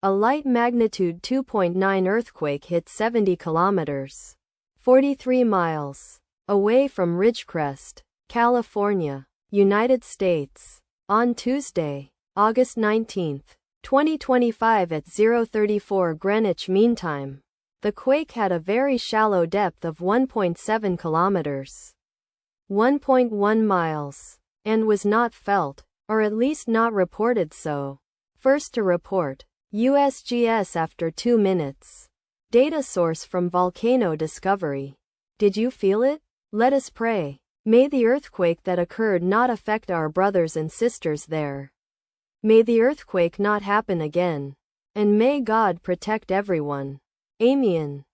A light magnitude 2.9 earthquake hit 70 kilometers, 43 miles, away from Ridgecrest, California, United States, on Tuesday, August 19, 2025 at 0:34 Greenwich Mean Time. The quake had a very shallow depth of 1.7 kilometers, 1.1 miles, and was not felt, or at least not reported so. First to report, USGS after 2 minutes. Data source from Volcano Discovery. Did you feel it? Let us pray. May the earthquake that occurred not affect our brothers and sisters there. May the earthquake not happen again. And may God protect everyone. Amen.